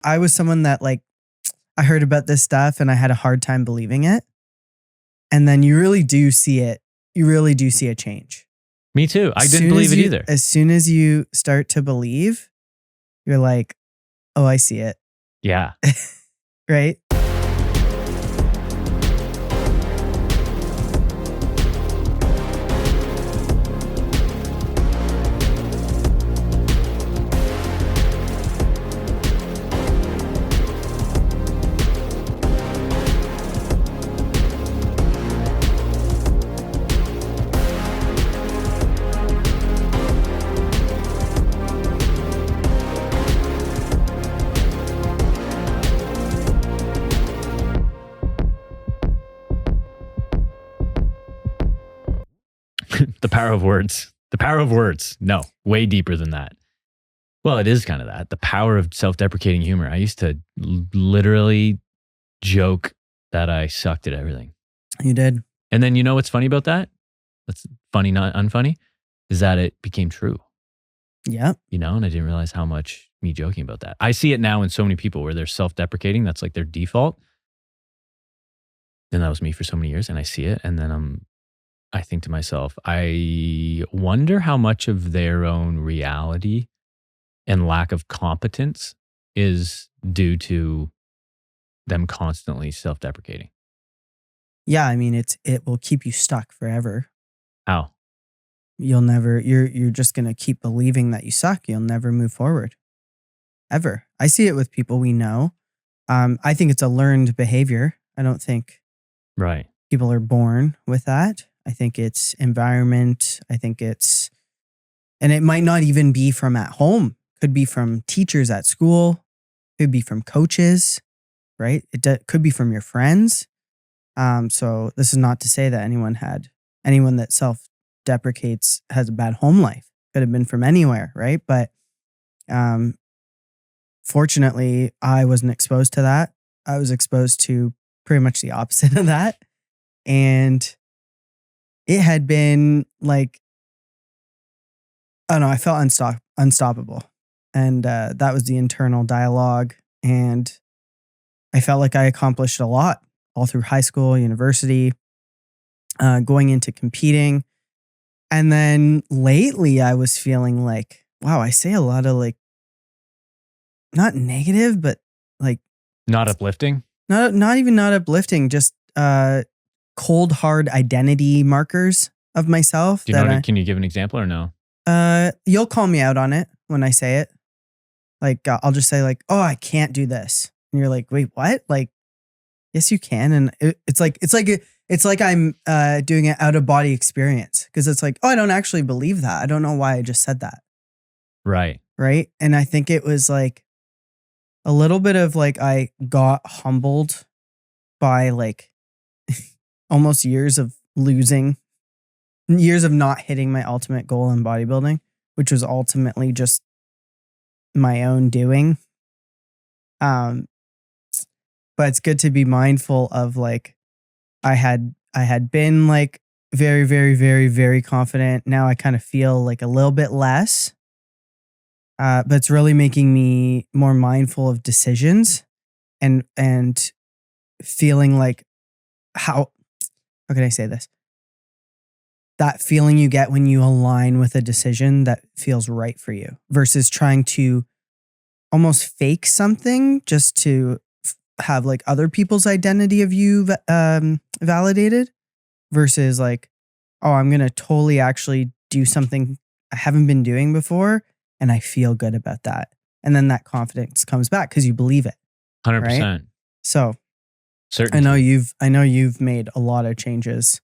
I was someone that like, I heard about this stuff and I had a hard time believing it. And then you really do see it. You really do see a change. Me too. I didn't believe it either. As soon as you start to believe, you're like, oh, I see it. Yeah. Right? The power of words. The power of words. No, way deeper than that. Well, it is kind of that. The power of self-deprecating humor. I used to literally joke that I sucked at everything. You did. And then you know what's funny about that? That's funny, not unfunny, is that it became true. Yeah. You know, and I didn't realize how much me joking about that. I see it now in so many people where they're self-deprecating. That's like their default. And that was me for so many years. And I see it. And then I think to myself, I wonder how much of their own reality and lack of competence is due to them constantly self-deprecating. Yeah, I mean, it will keep you stuck forever. How? You'll never, you're just going to keep believing that you suck. You'll never move forward. Ever. I see it with people we know. I think it's a learned behavior. I don't think Right. people are born with that. I think it's environment. I think it's, and it might not even be from at home. Could be from teachers at school. Could be from coaches, right? It could be from your friends. So this is not to say that anyone that self-deprecates has a bad home life. Could have been from anywhere, right? But fortunately, I wasn't exposed to that. I was exposed to pretty much the opposite of that. And it had been like, I don't know, I felt unstoppable. And that was the internal dialogue. And I felt like I accomplished a lot all through high school, university, going into competing. And then lately I was feeling like, wow, I say a lot of like, not negative, but like. Not uplifting? Not even not uplifting, just cold, hard identity markers of myself. Do you know can you give an example or no? You'll call me out on it when I say it. Like, I'll just say like, oh, I can't do this. And you're like, wait, what? Like, yes, you can. And it's like I'm doing an out of body experience. Cause it's like, oh, I don't actually believe that. I don't know why I just said that. Right. Right. And I think it was like a little bit of like, I got humbled by like almost years of losing, years of not hitting my ultimate goal in bodybuilding, which was ultimately just my own doing. But it's good to be mindful of like, I had been like very, very, very, very confident. Now I kind of feel like a little bit less. But it's really making me more mindful of decisions and feeling like how can I say this? That feeling you get when you align with a decision that feels right for you versus trying to almost fake something just to have like other people's identity of you validated versus like, oh, I'm going to totally actually do something I haven't been doing before. And I feel good about that. And then that confidence comes back because you believe it. 100%. Right? So certainly. I know you've made a lot of changes.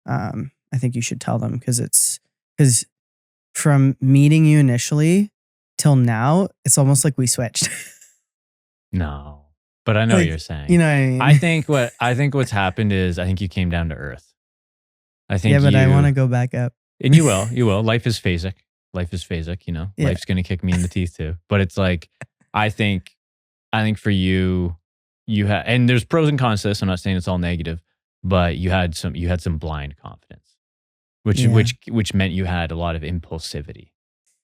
I think you should tell them because from meeting you initially till now, it's almost like we switched. No, but I know like, what you're saying. You know what I mean? I think what's happened is I think you came down to earth. I think I want to go back up. And you will. Life is phasic. You know, Yeah. Life's going to kick me in the teeth too. But it's like, I think for you had, and there's pros and cons to this. I'm not saying it's all negative, but you had some blind confidence, which meant you had a lot of impulsivity.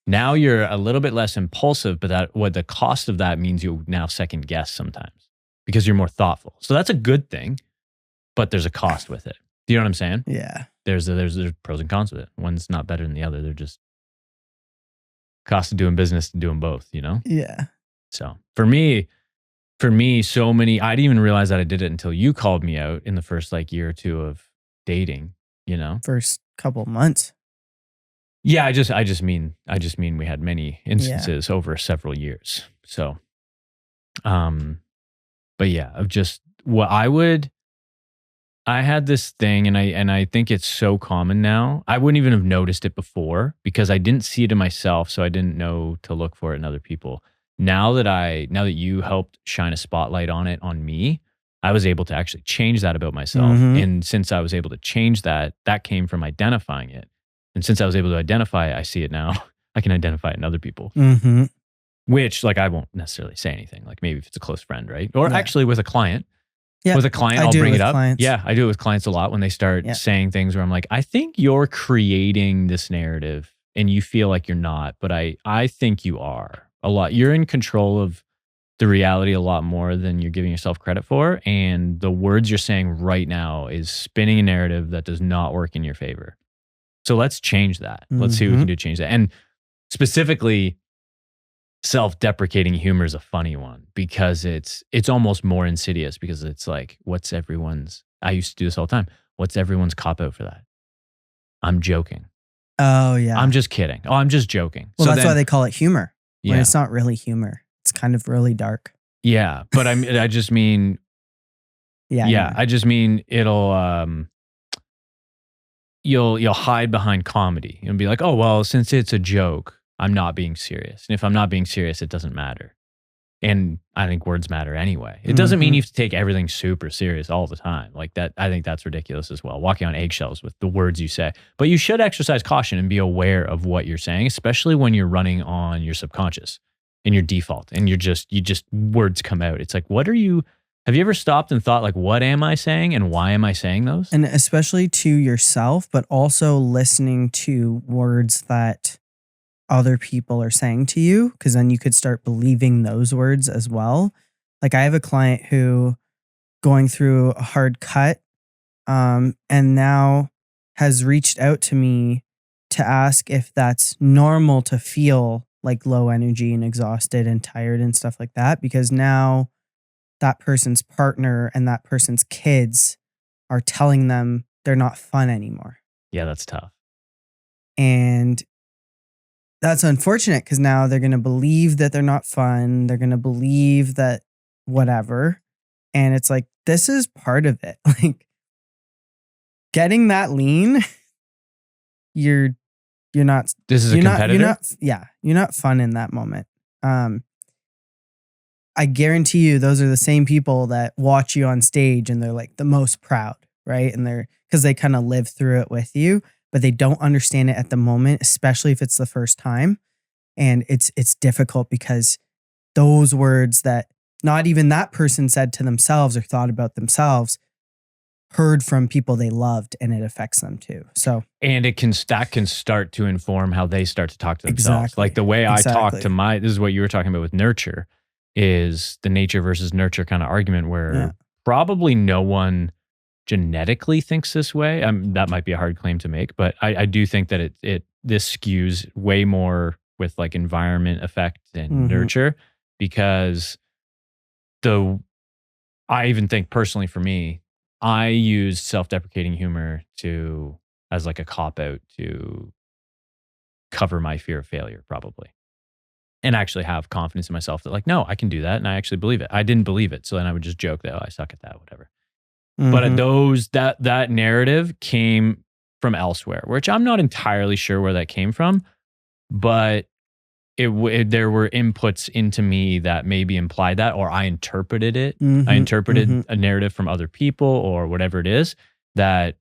Now you're a little bit less impulsive, but what the cost of that means you now second guess sometimes because you're more thoughtful. So that's a good thing, but there's a cost with it. Do you know what I'm saying? Yeah. There's pros and cons with it. One's not better than the other. They're just cost of doing business and doing both, you know? Yeah. So for me, so many, I didn't even realize that I did it until you called me out in the first like year or two of dating, you know? First couple months. Yeah, I just mean we had many instances over several years. So, but yeah, of just what I had this thing, and I think it's so common now. I wouldn't even have noticed it before because I didn't see it in myself, so I didn't know to look for it in other people. Now that you helped shine a spotlight on it on me, I was able to actually change that about myself. And since I was able to change that, that came from identifying it. And since I was able to identify it, I see it now. I can identify it in other people. Which, like, I won't necessarily say anything. Like, maybe if it's a close friend, right? Or actually with a client. Yeah, with a client, I'll bring it up. Clients. Yeah, I do it with clients a lot when they start saying things where I'm like, I think you're creating this narrative and you feel like you're not, but I think you are a lot. You're in control of the reality a lot more than you're giving yourself credit for. And the words you're saying right now is spinning a narrative that does not work in your favor. So let's change that. Let's see what we can do to change that. And specifically, self-deprecating humor is a funny one because it's almost more insidious because it's like, I used to do this all the time. What's everyone's cop out for that? I'm joking. Oh yeah. I'm just kidding. Oh, I'm just joking. Well, so that's why they call it humor. Yeah. When it's not really humor. It's kind of really dark. Yeah. But I just mean, I just mean it'll, you'll hide behind comedy and be like, oh, well, since it's a joke, I'm not being serious. And if I'm not being serious, it doesn't matter. And I think words matter anyway. It doesn't mean you have to take everything super serious all the time. Like that, I think that's ridiculous as well. Walking on eggshells with the words you say. But you should exercise caution and be aware of what you're saying, especially when you're running on your subconscious and your default and you just words come out. It's like, have you ever stopped and thought like, what am I saying and why am I saying those? And especially to yourself, but also listening to words that other people are saying to you, because then you could start believing those words as well. Like I have a client who going through a hard cut and now has reached out to me to ask if that's normal to feel like low energy and exhausted and tired and stuff like that, because now that person's partner and that person's kids are telling them they're not fun anymore. Yeah, that's tough. And that's unfortunate because now they're going to believe that they're not fun. They're going to believe that whatever. And it's like, this is part of it. Like getting that lean, you're not, this is a competitor. You're not fun in that moment. I guarantee you those are the same people that watch you on stage and they're like the most proud, right? And because they kind of live through it with you, but they don't understand it at the moment, especially if it's the first time. And it's difficult because those words that not even that person said to themselves or thought about themselves, heard from people they loved, and it affects them too. So, and that can start to inform how they start to talk to themselves. Exactly. Like the way I talk to this is what you were talking about with nurture, is the nature versus nurture kind of argument where probably no one genetically thinks this way. That might be a hard claim to make, but I do think that this skews way more with like environment effect and nurture, because I even think personally for me, I use self-deprecating humor as like a cop-out to cover my fear of failure probably. And actually have confidence in myself that like, no, I can do that. And I actually believe it. I didn't believe it. So then I would just joke that, oh, I suck at that, whatever. But that narrative came from elsewhere, which I'm not entirely sure where that came from, but there were inputs into me that maybe implied that, or I interpreted it. I interpreted a narrative from other people or whatever it is that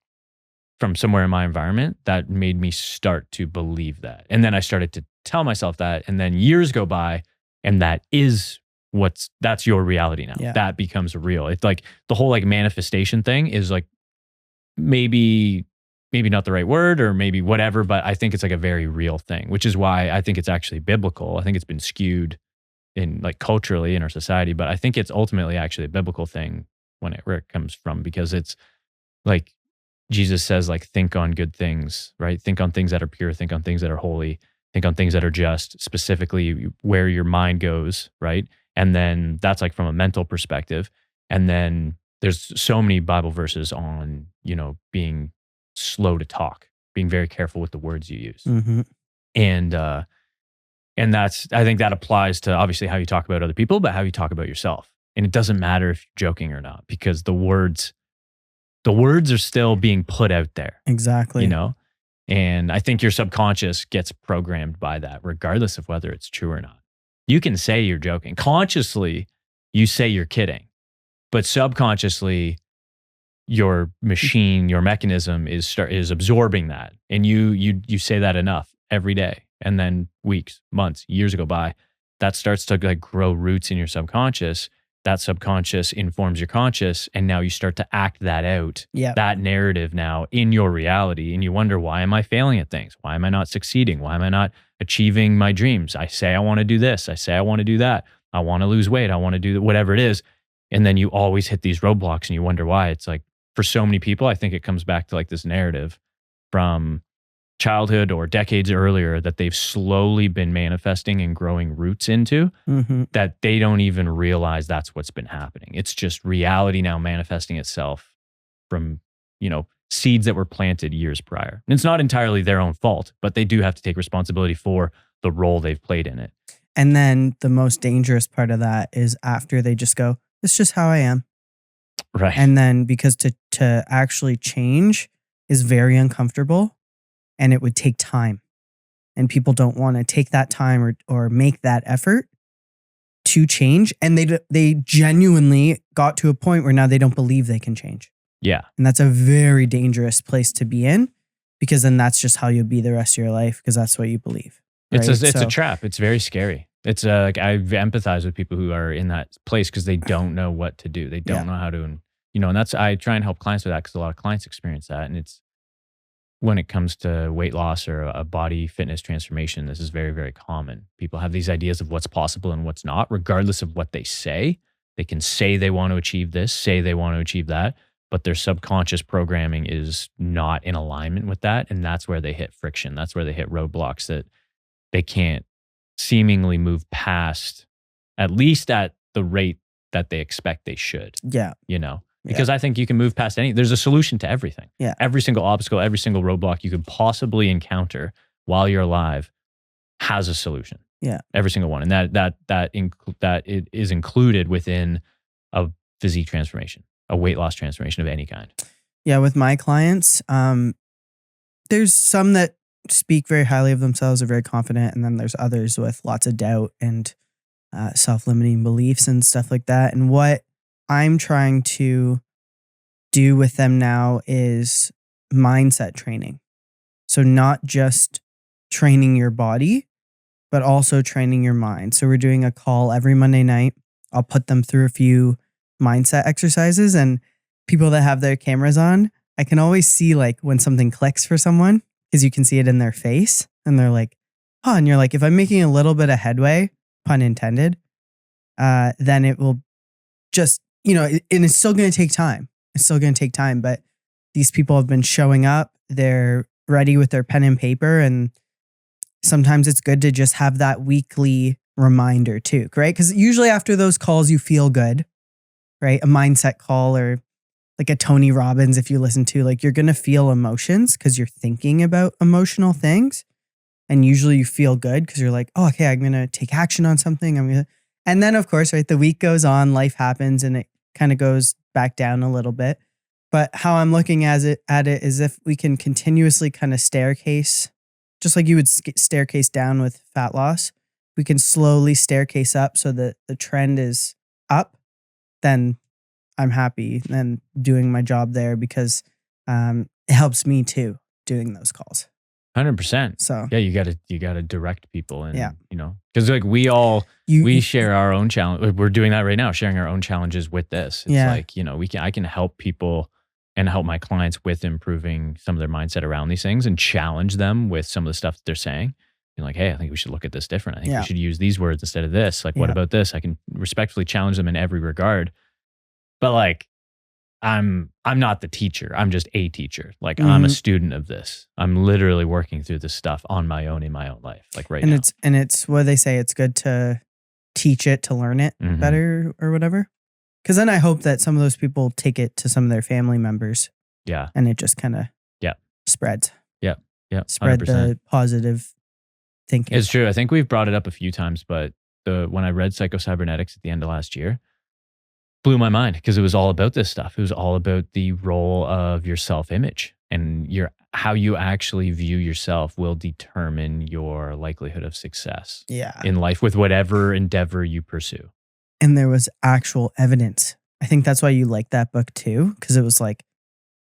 from somewhere in my environment that made me start to believe that. And then I started to tell myself that, and then years go by and that's your reality now. Yeah. That becomes real. It's like the whole like manifestation thing is like maybe maybe not the right word or maybe whatever, but I think it's like a very real thing, which is why I think it's actually biblical. I think it's been skewed in like culturally in our society, but I think it's ultimately actually a biblical thing where it comes from, because it's like Jesus says, like, think on good things, right? Think on things that are pure, think on things that are holy, think on things that are just, specifically where your mind goes, right? And then that's like from a mental perspective. And then there's so many Bible verses on, being slow to talk, being very careful with the words you use. Mm-hmm. And that's, I think that applies to obviously how you talk about other people, but how you talk about yourself. And it doesn't matter if you're joking or not, because the words are still being put out there. Exactly. And I think your subconscious gets programmed by that, regardless of whether it's true or not. You can say you're joking. Consciously, you say you're kidding, but subconsciously, your machine, your mechanism is absorbing that, and you say that enough every day, and then weeks, months, years go by. That starts to like grow roots in your subconscious. That subconscious informs your conscious, and now you start to act that out, that narrative now in your reality, and you wonder, why am I failing at things? Why am I not succeeding? Why am I not achieving my dreams? I say I want to do this. I say I want to do that. I want to lose weight. I want to do whatever it is. And then you always hit these roadblocks and you wonder why. It's like, for so many people, I think it comes back to like this narrative from childhood or decades earlier that they've slowly been manifesting and growing roots into, that they don't even realize that's what's been happening. It's just reality now manifesting itself from, seeds that were planted years prior. And it's not entirely their own fault, but they do have to take responsibility for the role they've played in it. And then the most dangerous part of that is after they just go, it's just how I am. Right. And then because to actually change is very uncomfortable, and it would take time. And people don't want to take that time or make that effort to change. And they genuinely got to a point where now they don't believe they can change. Yeah. And that's a very dangerous place to be in, because then that's just how you'll be the rest of your life, because that's what you believe. Right? It's a trap. It's very scary. It's like I empathize with people who are in that place because they don't know what to do. They don't know how to, and that's, I try and help clients with that, because a lot of clients experience that. And it's, when it comes to weight loss or a body fitness transformation, this is very, very common. People have these ideas of what's possible and what's not, regardless of what they say. They can say they want to achieve this, say they want to achieve that, but their subconscious programming is not in alignment with that. And that's where they hit friction. That's where they hit roadblocks that they can't seemingly move past, at least at the rate that they expect they should. Yeah. Because I think you can move past there's a solution to everything. Yeah. Every single obstacle, every single roadblock you could possibly encounter while you're alive has a solution. Yeah. Every single one. And that it is included within a physique transformation, a weight loss transformation of any kind. Yeah. With my clients, there's some that speak very highly of themselves, are very confident. And then there's others with lots of doubt and self-limiting beliefs and stuff like that. And what I'm trying to do with them now is mindset training. So not just training your body, but also training your mind. So we're doing a call every Monday night. I'll put them through a few mindset exercises, and people that have their cameras on, I can always see like when something clicks for someone, because you can see it in their face and they're like, oh, and you're like, if I'm making a little bit of headway, pun intended, then it will just, and it's still going to take time. It's still going to take time, but these people have been showing up. They're ready with their pen and paper. And sometimes it's good to just have that weekly reminder too, right? Because usually after those calls, you feel good, right? A mindset call or like a Tony Robbins, if you listen to, like, you're going to feel emotions because you're thinking about emotional things. And usually you feel good because you're like, oh, okay, I'm going to take action on something. And then of course, right, the week goes on, life happens, and it kind of goes back down a little bit. But how I'm looking at it is if we can continuously kind of staircase, just like you would staircase down with fat loss, we can slowly staircase up so that the trend is up, then I'm happy and doing my job there, because it helps me too, doing those calls. 100%. So yeah, you gotta direct people, and because like we share our own challenge. We're doing that right now, sharing our own challenges with this. It's like, I can help people and help my clients with improving some of their mindset around these things and challenge them with some of the stuff that they're saying. Being like, hey, I think we should look at this different. I think we should use these words instead of this. Like, what about this? I can respectfully challenge them in every regard. But like, I'm not the teacher. I'm just a teacher. Like I'm a student of this. I'm literally working through this stuff on my own in my own life. Like right now. It's what they say. It's good to teach it to learn it better or whatever. Because then I hope that some of those people take it to some of their family members. Yeah. And it just kind of spreads. Yeah. Yeah. Spread 100%. The positive thinking. It's true. I think we've brought it up a few times, but when I read Psycho-Cybernetics at the end of last year, blew my mind because it was all about this stuff. It was all about the role of your self-image, and how you actually view yourself will determine your likelihood of success in life with whatever endeavor you pursue. And there was actual evidence. I think that's why you like that book too, because it was like,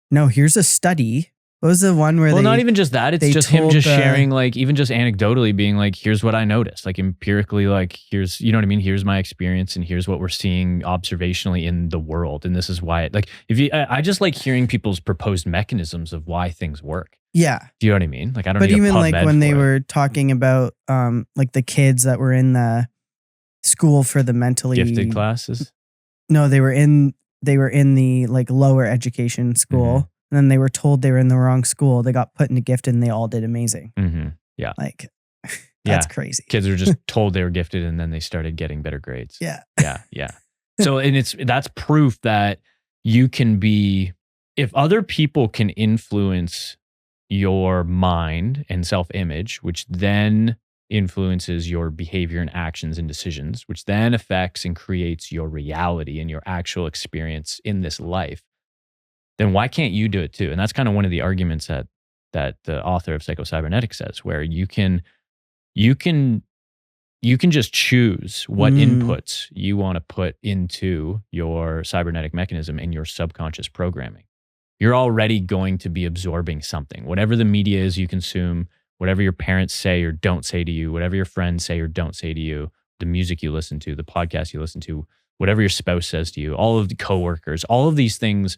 no, here's a study. What was the one where not even just that. It's just him just sharing, like, even just anecdotally being like, here's what I noticed. Like empirically, like, here's, you know what I mean? Here's my experience and here's what we're seeing observationally in the world. And this is why I just like hearing people's proposed mechanisms of why things work. Yeah. Do you know what I mean? Like, I don't But need even a like when they were talking about like the kids that were in the school for the mentally gifted classes. No, they were in the like lower education school. And then they were told they were in the wrong school. They got put into gifted and they all did amazing. Yeah. Like, that's crazy. Kids were just told they were gifted and then they started getting better grades. Yeah. Yeah. So, and that's proof that you can be, if other people can influence your mind and self-image, which then influences your behavior and actions and decisions, which then affects and creates your reality and your actual experience in this life, then why can't you do it too? And that's kind of one of the arguments that the author of Psycho-Cybernetics says, where you can just choose what inputs you want to put into your cybernetic mechanism and your subconscious programming. You're already going to be absorbing something. Whatever the media is you consume, whatever your parents say or don't say to you, whatever your friends say or don't say to you, the music you listen to, the podcast you listen to, whatever your spouse says to you, all of the coworkers, all of these things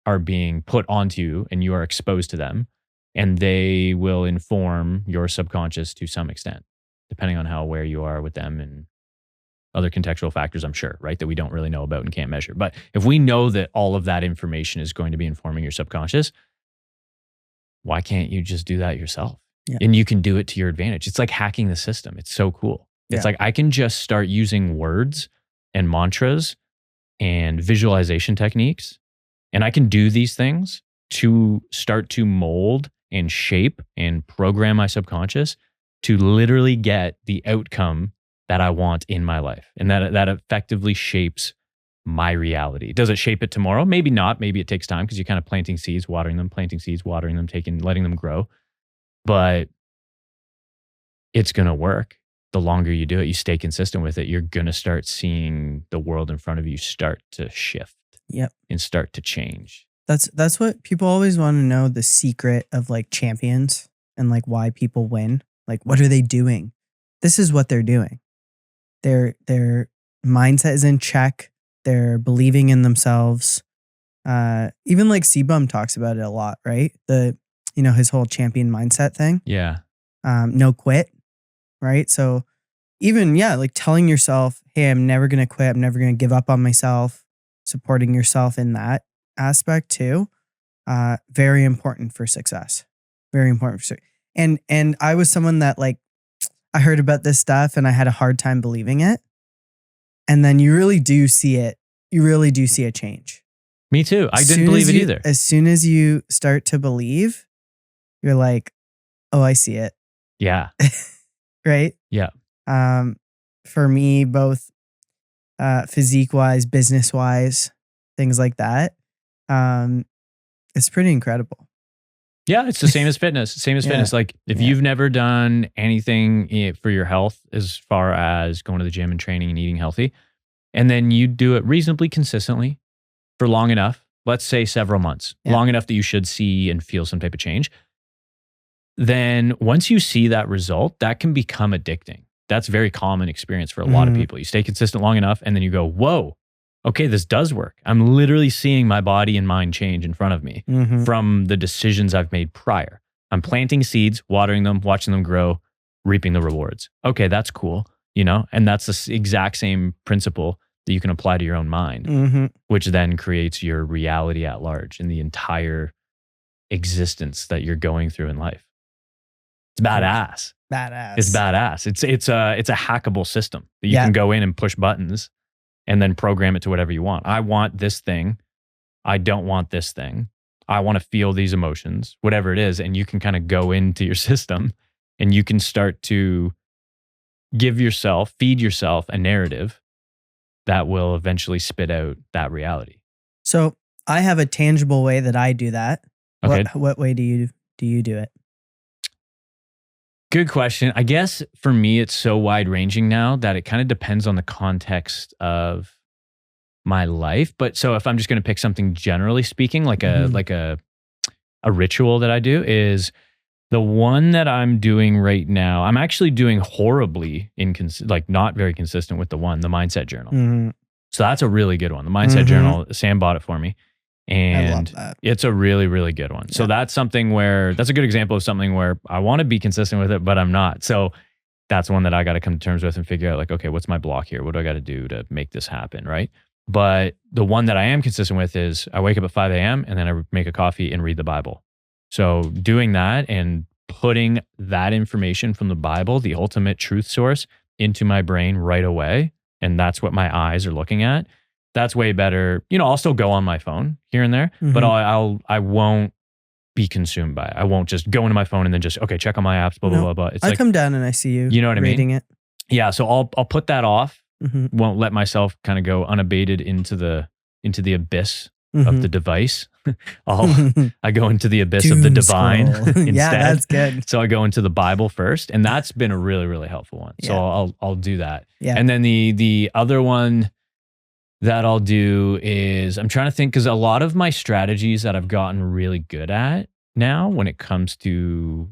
are being put onto you and you are exposed to them, and they will inform your subconscious to some extent, depending on how aware you are with them and other contextual factors, I'm sure, right? That we don't really know about and can't measure. But if we know that all of that information is going to be informing your subconscious, why can't you just do that yourself? Yeah. And you can do it to your advantage. It's like hacking the system. It's so cool. It's like I can just start using words and mantras and visualization techniques, and I can do these things to start to mold and shape and program my subconscious to literally get the outcome that I want in my life. And that effectively shapes my reality. Does it shape it tomorrow? Maybe not. Maybe it takes time because you're kind of planting seeds, watering them, letting them grow. But it's going to work. The longer you do it, you stay consistent with it, you're going to start seeing the world in front of you start to shift. Yep. And start to change. That's what people always want to know, the secret of like champions and like why people win. Like, what are they doing? This is what they're doing. Their mindset is in check. They're believing in themselves. Even like C-Bum talks about it a lot, right? His whole champion mindset thing. Yeah. No quit, right? So even, like telling yourself, hey, I'm never going to quit. I'm never going to give up on myself. Supporting yourself in that aspect too. Very important for success. Very important for success. And I was someone that like, I heard about this stuff and I had a hard time believing it. And then you really do see it. You really do see a change. Me too. I didn't believe it either. As soon as you start to believe, you're like, oh, I see it. Yeah. Right? Yeah. For me, both physique-wise, business-wise, things like that. It's pretty incredible. Yeah, it's the same as fitness. Fitness. Like if you've never done anything for your health as far as going to the gym and training and eating healthy, and then you do it reasonably consistently for long enough, let's say several months, long enough that you should see and feel some type of change, then once you see that result, that can become addicting. That's a very common experience for a lot of people. You stay consistent long enough and then you go, whoa, okay, this does work. I'm literally seeing my body and mind change in front of me from the decisions I've made prior. I'm planting seeds, watering them, watching them grow, reaping the rewards. Okay, that's cool, and that's the exact same principle that you can apply to your own mind, which then creates your reality at large in the entire existence that you're going through in life. It's badass. It's badass. It's a hackable system that you can go in and push buttons and then program it to whatever you want. I want this thing. I don't want this thing. I want to feel these emotions, whatever it is. And you can kind of go into your system and you can start to feed yourself a narrative that will eventually spit out that reality. So I have a tangible way that I do that. Okay. What way do you do it? Good question. I guess for me, it's so wide ranging now that it kind of depends on the context of my life. But so if I'm just going to pick something generally speaking, like a ritual that I do, is the one that I'm doing right now. I'm actually doing horribly not very consistent with the mindset journal. So that's a really good one. The mindset journal, Sam bought it for me. And I love that. It's a really, really good one. So that's something that's a good example of something where I want to be consistent with it, but I'm not. So that's one that I got to come to terms with and figure out like, okay, what's my block here? What do I got to do to make this happen? Right. But the one that I am consistent with is I wake up at 5 a.m. and then I make a coffee and read the Bible. So doing that and putting that information from the Bible, the ultimate truth source, into my brain right away. And that's what my eyes are looking at. That's way better. I'll still go on my phone here and there, but I won't be consumed by it. I won't just go into my phone and then just, okay, check on my apps, blah, blah, blah, blah. It's I come down and I see you know what I mean? reading it. Yeah. So I'll put that off. Won't let myself kind of go unabated into the abyss of the device. I go into the abyss of the divine instead. Yeah, that's good. So I go into the Bible first, and that's been a really, really helpful one. So I'll do that. Yeah. And then the other one that I'll do is I'm trying to think, because a lot of my strategies that I've gotten really good at now when it comes to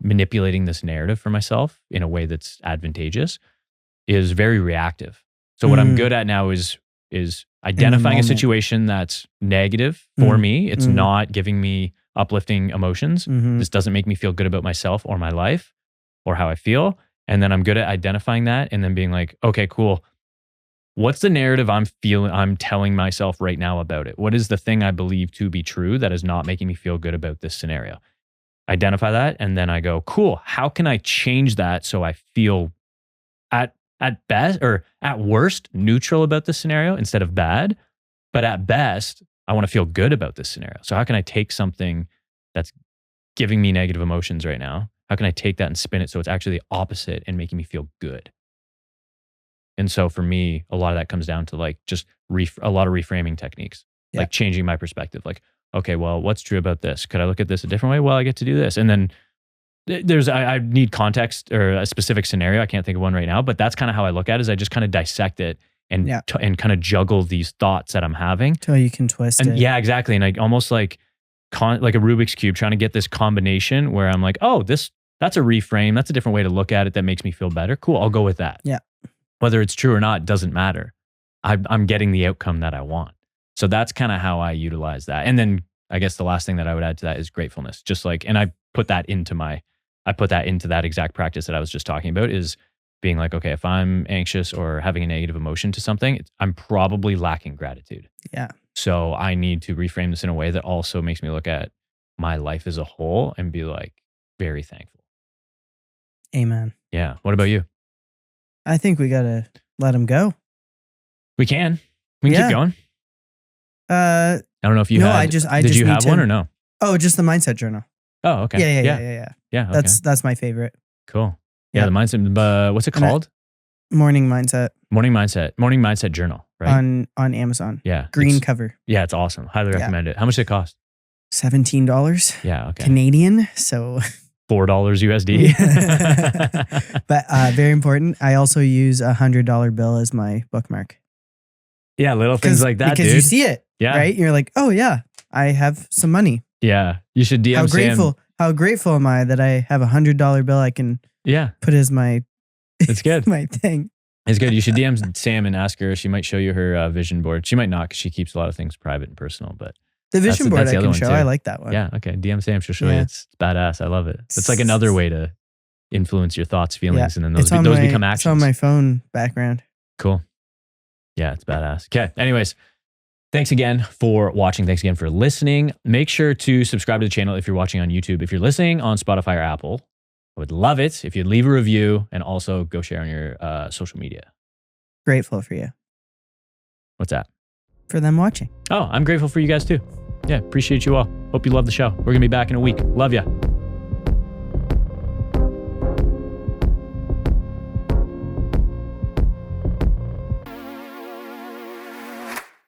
manipulating this narrative for myself in a way that's advantageous is very reactive. So what I'm good at now is identifying a situation that's negative for me. It's not giving me uplifting emotions. This doesn't make me feel good about myself or my life or how I feel. And then I'm good at identifying that and then being like, okay, cool. What's the narrative I'm telling myself right now about it? What is the thing I believe to be true that is not making me feel good about this scenario? Identify that. And then I go, cool. How can I change that so I feel at best or at worst neutral about this scenario instead of bad, but at best I want to feel good about this scenario. So how can I take something that's giving me negative emotions right now? How can I take that and spin it so it's actually the opposite and making me feel good? And so for me, a lot of that comes down to like just a lot of reframing techniques, like changing my perspective. Like, okay, well, what's true about this? Could I look at this a different way? Well, I get to do this. And then I need context or a specific scenario. I can't think of one right now, but that's kind of how I look at it. Is I just kind of dissect it and kind of juggle these thoughts that I'm having till you can twist it. Yeah, exactly. And I almost like a Rubik's Cube, trying to get this combination where I'm like, oh, that's a reframe. That's a different way to look at it that makes me feel better. Cool, I'll go with that. Yeah. Whether it's true or not doesn't matter. I'm getting the outcome that I want. So that's kind of how I utilize that. And then I guess the last thing that I would add to that is gratefulness. Just like, and I put that into that exact practice that I was just talking about, is being like, okay, if I'm anxious or having a negative emotion to something, I'm probably lacking gratitude. Yeah. So I need to reframe this in a way that also makes me look at my life as a whole and be like very thankful. Amen. Yeah. What about you? I think we got to let him go. We can keep going. I don't know if you did you have one or no? Oh, just the mindset journal. Oh, okay. Yeah. Okay. That's my favorite. Cool. Yeah. The mindset, what's it called? Morning mindset. Morning mindset journal, right? On Amazon. Yeah. Green cover. Yeah. It's awesome. Highly recommend it. How much did it cost? $17. Yeah. Okay. Canadian. So $4 USD. But very important. I also use $100 bill as my bookmark. Yeah. Little things like that, because you see it. Yeah. Right. You're like, oh yeah, I have some money. Yeah. You should DM Sam. How grateful am I that I have $100 bill I can put as my it's good. my thing. It's good. You should DM Sam and ask her. She might show you her vision board. She might not because she keeps a lot of things private and personal. But The vision board that's I the other can one show. too. I like that one. Yeah. Okay. DM Sam. She'll show you. Yeah. It's badass. I love it. It's like another way to influence your thoughts, feelings, and then those It's become actions. It's on my phone background. Cool. Yeah, it's badass. Okay. Anyways, thanks again for watching. Thanks again for listening. Make sure to subscribe to the channel if you're watching on YouTube. If you're listening on Spotify or Apple, I would love it if you'd leave a review and also go share on your social media. Grateful for you. What's that? For them watching. Oh, I'm grateful for you guys too. Yeah, appreciate you all. Hope you love the show. We're going to be back in a week. Love ya.